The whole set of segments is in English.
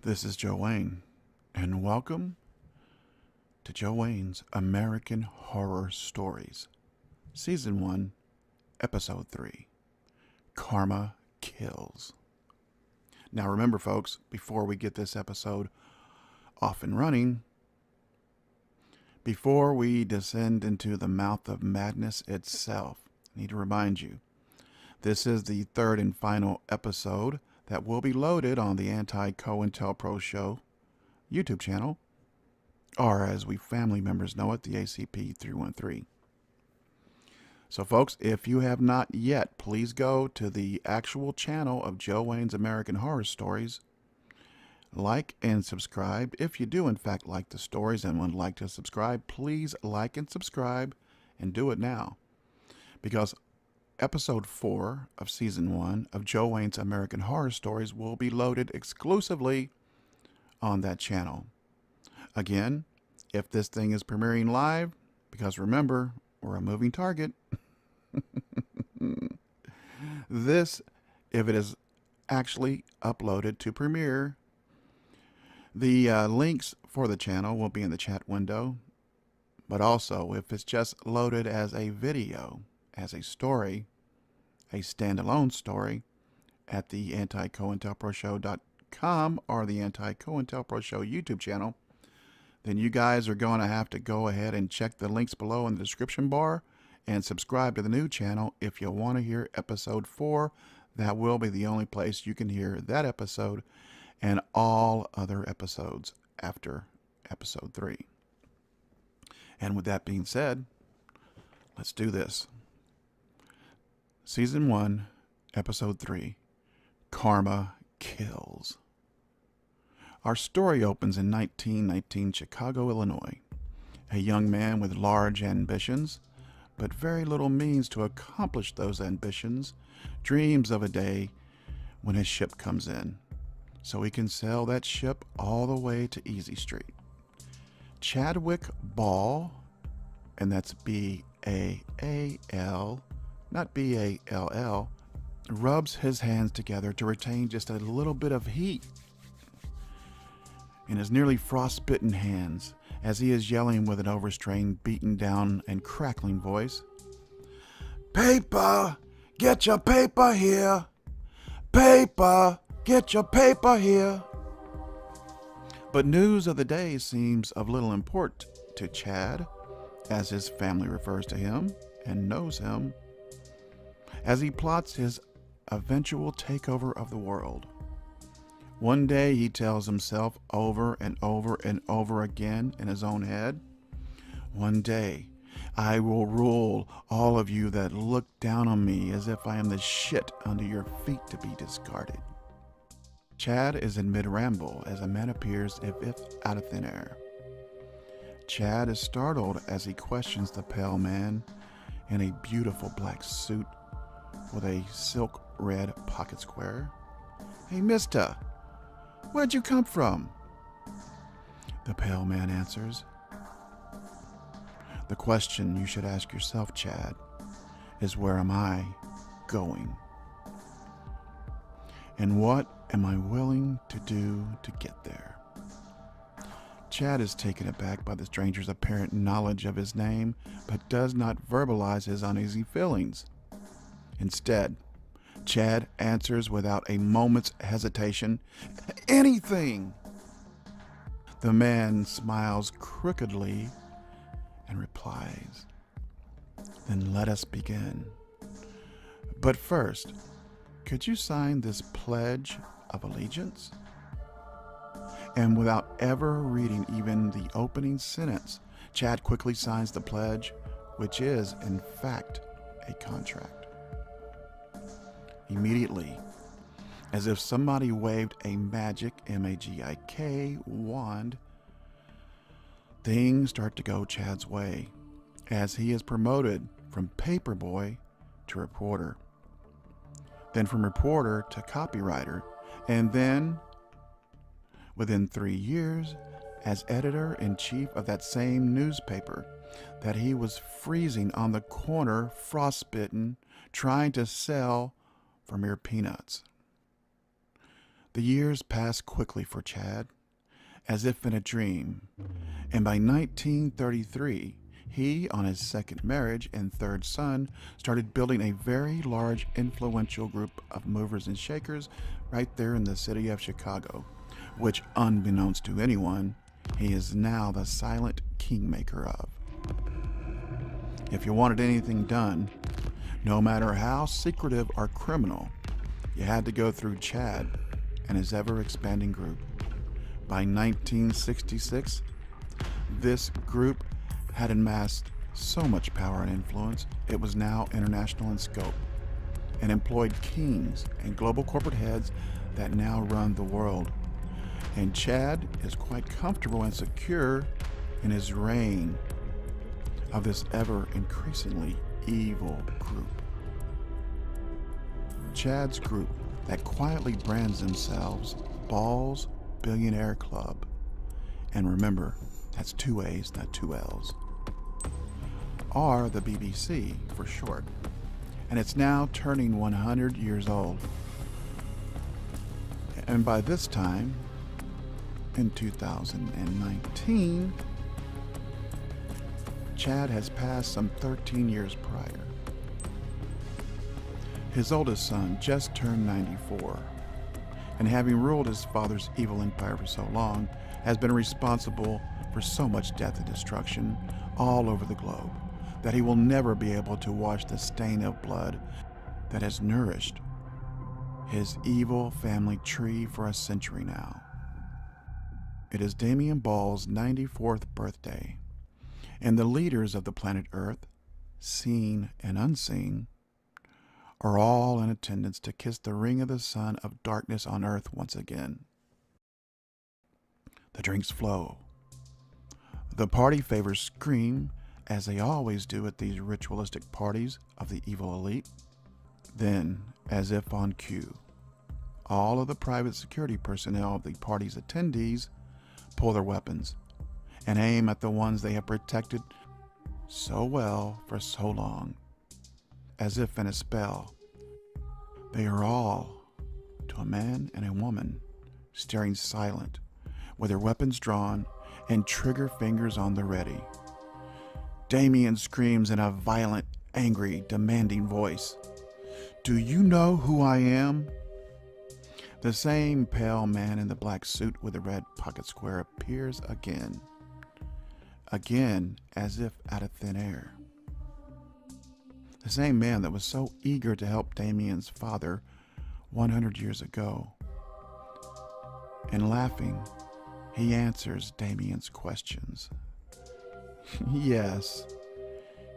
This is Joe Wayne, and welcome to Joe Wayne's American Horror Stories, Season 1, Episode 3, Karma Kills. Now remember, folks, before we get this episode off and running, before we descend into the mouth of madness itself, I need to remind you, this is the third and final episode that will be loaded on the Anti-COINTELPRO Show YouTube channel, or as we family members know it, the ACP313. So folks, if you have not yet, please go to the actual channel of Joe Wayne's American Horror Stories. Like and subscribe. If you do in fact like the stories and would like to subscribe, please like and subscribe, and do it now. Because Episode 4 of Season 1 of Joe Wayne's American Horror Stories will be loaded exclusively on that channel. Again, if this thing is premiering live, because remember, we're a moving target, if it is actually uploaded to premiere, the links for the channel will be in the chat window. But also, if it's just loaded as a video, as a story, a standalone story, at the anticointelproshow.com or the Anti-COINTELPRO Show YouTube channel, then you guys are going to have to go ahead and check the links below in the description bar and subscribe to the new channel if you want to hear Episode 4. That will be the only place you can hear that episode and all other episodes after Episode 3. And with that being said, let's do this. Season 1, Episode 3, Karma Kills. Our story opens in 1919 Chicago, Illinois. A young man with large ambitions, but very little means to accomplish those ambitions, dreams of a day when his ship comes in, so he can sail that ship all the way to Easy Street. Chadwick Ball, and that's B-A-A-L, not B-A-L-L, rubs his hands together to retain just a little bit of heat in his nearly frostbitten hands as he is yelling with an overstrained, beaten down, and crackling voice. "Paper! Get your paper here! Paper! Get your paper here!" But news of the day seems of little import to Chad, as his family refers to him and knows him, as he plots his eventual takeover of the world. One day he tells himself over and over and over again in his own head, "One day I will rule all of you that look down on me as if I am the shit under your feet to be discarded." Chad is in mid-ramble as a man appears as if out of thin air. Chad is startled as he questions the pale man in a beautiful black suit with a silk red pocket square. "Hey, mister, where'd you come from?" The pale man answers. "The question you should ask yourself, Chad, is where am I going? And what am I willing to do to get there?" Chad is taken aback by the stranger's apparent knowledge of his name, but does not verbalize his uneasy feelings. Instead, Chad answers without a moment's hesitation, "Anything!" The man smiles crookedly and replies, "Then let us begin. But first, could you sign this pledge of allegiance?" And without ever reading even the opening sentence, Chad quickly signs the pledge, which is, in fact, a contract. Immediately, as if somebody waved a magic M-A-G-I-K wand, things start to go Chad's way as he is promoted from paperboy to reporter, then from reporter to copywriter, and then, within 3 years, as editor-in-chief of that same newspaper that he was freezing on the corner, frostbitten, trying to sell for mere peanuts. The years passed quickly for Chad, as if in a dream, and by 1933, he, on his second marriage and third son, started building a very large, influential group of movers and shakers right there in the city of Chicago, which, unbeknownst to anyone, he is now the silent kingmaker of. If you wanted anything done, no matter how secretive or criminal, you had to go through Chad and his ever-expanding group. By 1966, this group had amassed so much power and influence, it was now international in scope, and employed kings and global corporate heads that now run the world. And Chad is quite comfortable and secure in his reign of this ever-increasingly evil group. Chad's group, that quietly brands themselves Ball's Billionaire Club, and remember, that's 2 A's, not 2 L's, are the BBC for short, and it's now turning 100 years old. And by this time, in 2019, Chad has passed some 13 years prior. His oldest son just turned 94, and having ruled his father's evil empire for so long, has been responsible for so much death and destruction all over the globe that he will never be able to wash the stain of blood that has nourished his evil family tree for a century now. It is Damien Ball's 94th birthday, and the leaders of the planet Earth, seen and unseen, are all in attendance to kiss the ring of the son of darkness on Earth once again. The drinks flow. The party favors scream, as they always do at these ritualistic parties of the evil elite. Then, as if on cue, all of the private security personnel of the party's attendees pull their weapons and aim at the ones they have protected so well for so long. As if in a spell, they are all, to a man and a woman, staring silent, with their weapons drawn and trigger fingers on the ready. Damien screams in a violent, angry, demanding voice, "Do you know who I am?" The same pale man in the black suit with the red pocket square appears again as if out of thin air. The same man that was so eager to help Damien's father 100 years ago. And laughing, he answers Damien's questions. Yes,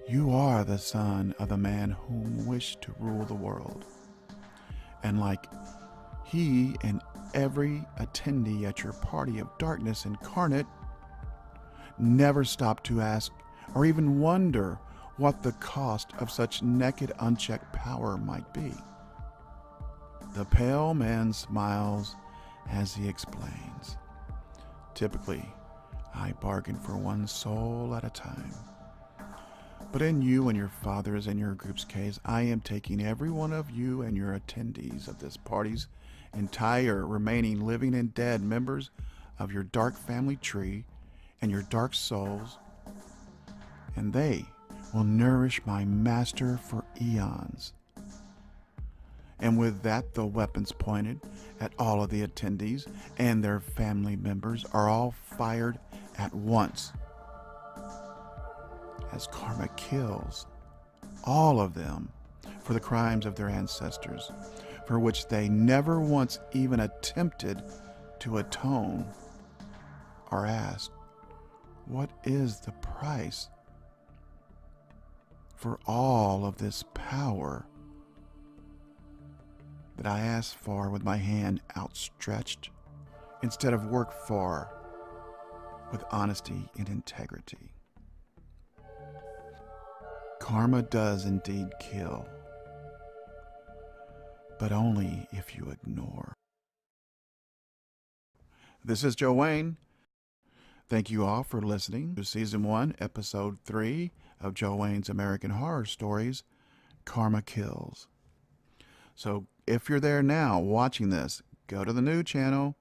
you are the son of the man whom wished to rule the world. And like he and every attendee at your party of darkness incarnate, never stop to ask or even wonder what the cost of such naked, unchecked power might be. The pale man smiles as he explains. Typically, I bargain for one soul at a time. But in you and your father's and your group's case, I am taking every one of you and your attendees of this party's entire remaining living and dead members of your dark family tree and your dark souls, and they will nourish my master for eons. And with that, the weapons pointed at all of the attendees and their family members are all fired at once, as karma kills all of them for the crimes of their ancestors, for which they never once even attempted to atone, or asked, what is the price for all of this power that I ask for with my hand outstretched instead of work for with honesty and integrity? Karma does indeed kill, but only if you ignore. This is Joe Wayne. Thank you all for listening to Season 1, Episode 3 of Joe Wayne's American Horror Stories, Karma Kills. So if you're there now watching this, go to the new channel,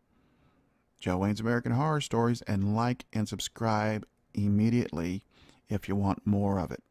Joe Wayne's American Horror Stories, and like and subscribe immediately if you want more of it.